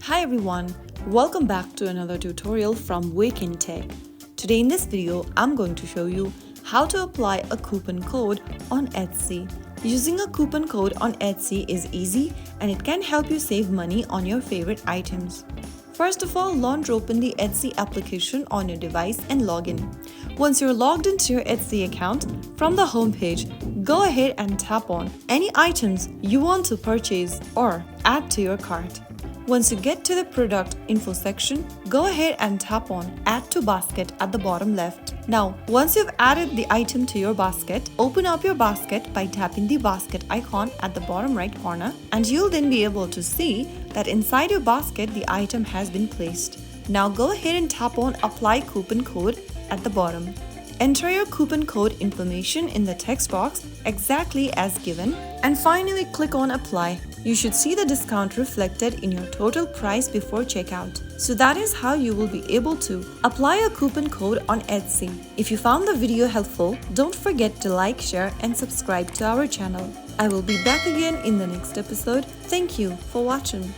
Hi everyone, welcome back to another tutorial from Wake&Tech. Today in this video, I'm going to show you how to apply a coupon code on Etsy. Using a coupon code on Etsy is easy and it can help you save money on your favorite items. First of all, launch open the Etsy application on your device and log in. Once you're logged into your Etsy account, from the home page, go ahead and tap on any items you want to purchase or add to your cart. Once you get to the product info section, go ahead and tap on Add to Basket at the bottom left. Now, once you've added the item to your basket, open up your basket by tapping the basket icon at the bottom right corner, and you'll then be able to see that inside your basket the item has been placed. Now go ahead and tap on Apply Coupon Code at the bottom. Enter your coupon code information in the text box exactly as given, and finally click on Apply. You should see the discount reflected in your total price before checkout. So that is how you will be able to apply a coupon code on Etsy. If you found the video helpful, don't forget to like, share and subscribe to our channel. I will be back again in the next episode. Thank you for watching.